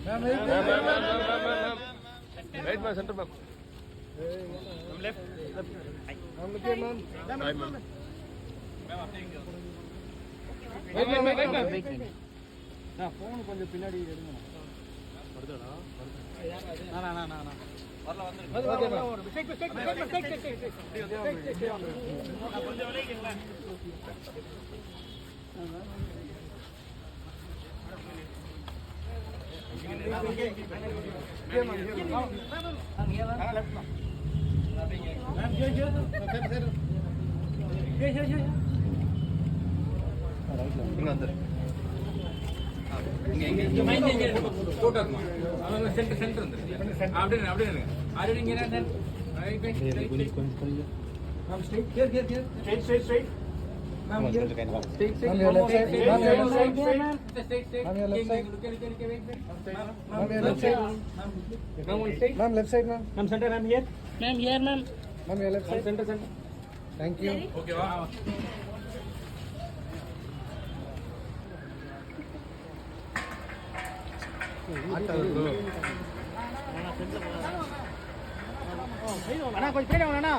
Right, ma'am. Center, ma'am. Left. Ma'am, look here, ma'am. Right, ma'am. Wait, ma'am. நான் phone கொஞ்சம் பின்னாடி எடுங்க. வருதடா. வரல வந்து. Okay, straight. கொஞ்சம் விலகிங்களா? Ma'am, here. Straight. Ma'am, your left side. Ma'am, your left side. Ma'am, your left side. Ma'am, your left side. Ma'am, left side, ma'am. Ma'am, center. Ma'am, here. Ma'am, here, ma'am. Ma'am, your left side. Center. Thank you. Okay, wow. அண்ணா கொஞ்சம் பேர் வாங்க அண்ணா.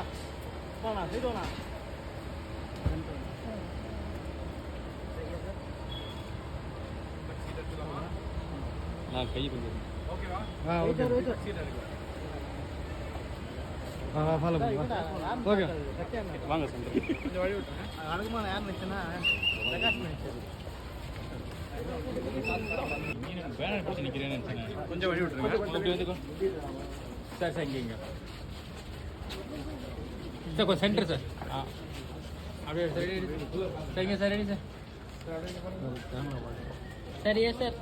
போனா side வாங்க. நான் கை கொஞ்சம் ஓகேவா? Okay. Follow பண்ணுங்க. Okay. வாங்க சந்திர. கொஞ்சம் வழி விட்டுங்க. அழகுமான யார் நிச்சனா பிரகாஷ் நிச்சனா. பேனர் போட்டு நிக்கிறேன்னு நினைச்சேன். கொஞ்சம் வழி விட்டுருங்க. ஓகே வந்துக்கோ. சார் இங்க. சார் கொஞ்சம் சென்டர் சார். அப்படியே சரிங்க சார் ரெடி சார். சரி சார்.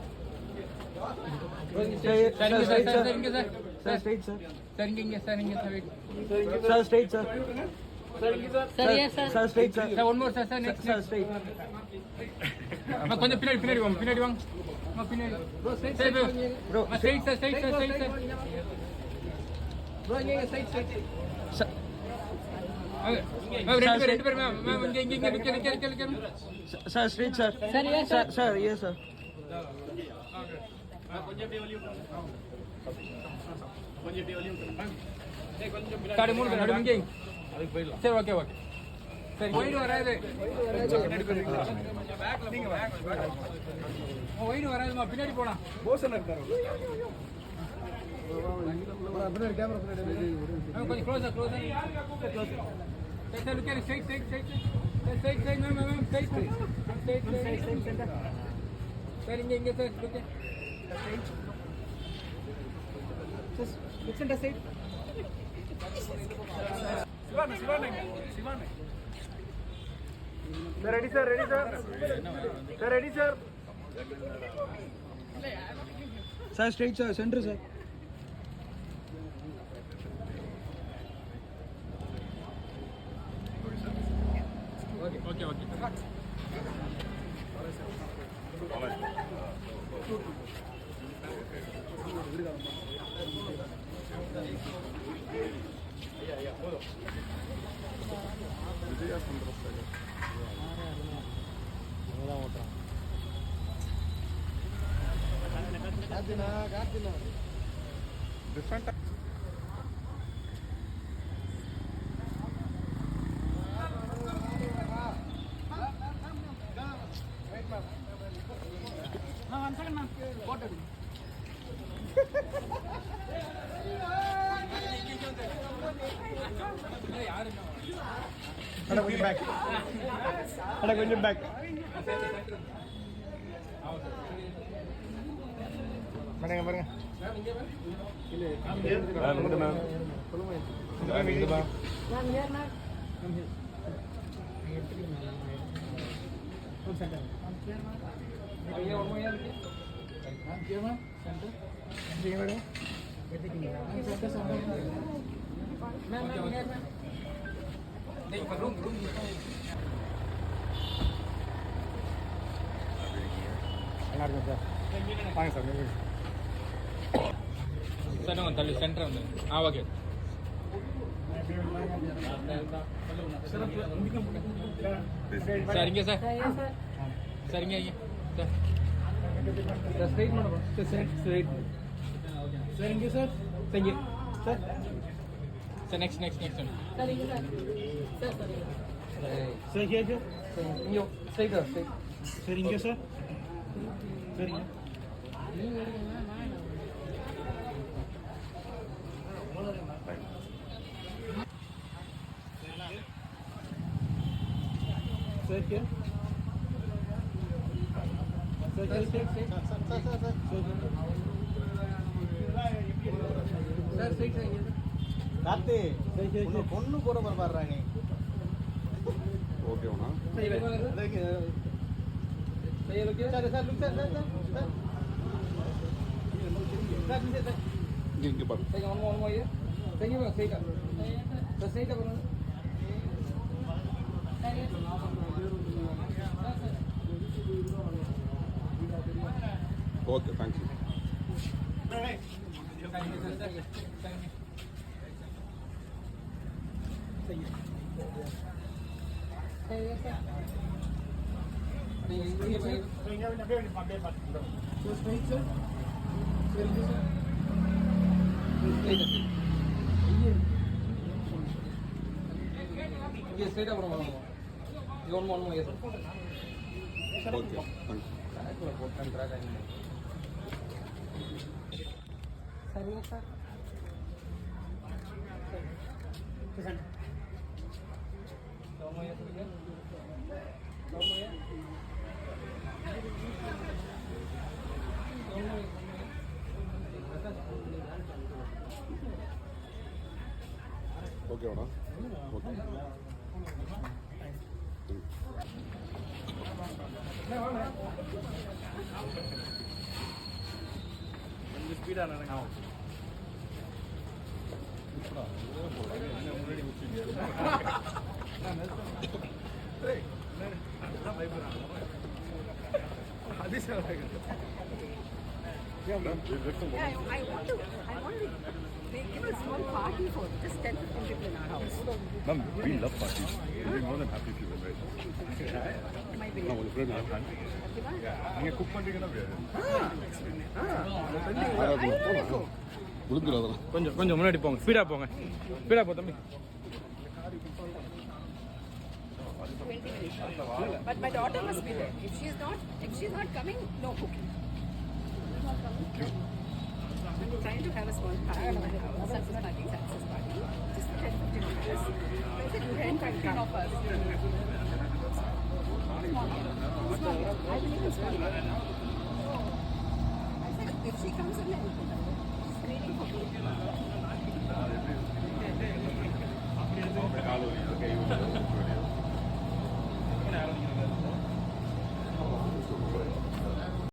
கொஞ்சம் பின்னாடி வாங்க ரெண்டு பேரும் sir straight sir. Sir yes sir. கொஞ்சம் அப்படியே வலி விட்டுருங்க. காடி மூணு நடுங்க அதுக்கு போயிடலாம். சரி ஓகே சரி ஒயிட் வராது. பேக்ல நீங்க ஒயிட் வராதுமா பின்னாடி போலாம். போசன் இருக்காரு. பின்னாடி கேமரா பின்னாடி கொஞ்சம் க்ளோஸா சரி look at straight ma'am straight sir இங்க sir look at just listen to side. Sivan. Sir ready sir. Sir ready sir. Sir straight sir, center sir. Okay. கார்த்தினா different one second ma'am. Photo. கொஞ்சம் back பாருங்க center வந்து okay சரிங்க sir சரிங்க sir Sir, straight madam. Sir, straight. Sir, thank you, sir. Thank you. Sir. Sir, next one. Sir, inge sir. Sir, sorry. Sir, here. Sir, inge. Straight. Sir, inge, sir. Sir, inge. Sir, here. Sir, straight. Sir, straight. Karthi உன்னை பொண்ணு கூட பாடுறா நீ ஓகேவா? இங்கே பாரு. Okay, thank you. Okay, thank you. சரிங்க sir. ஓகேவாடா? ஓகே. கொஞ்சம் ஸ்பீடாக நடங்க. Yeah, I want to make a small party for just 10-15 people in our house. Ma'am, we love parties. We'll be more than happy if you invite us. My baby. நான் உங்களுக்கு friend நீங்கள் cook பண்ணுறீங்கன்னா விழுந்துடாதான். கொஞ்சம் முன்னாடி போங்க, ஸ்பீடாக போங்க. ஸ்பீடாக போ தம்பி. 20 minutes. But my daughter must be there. If she's not coming, no cooking. She's not coming. I'm trying to have a small party in my house. Success party. Just for 10-15 of us. I said 10-15 of us. Small. I believe in small. I said if she comes in, then she's waiting for me.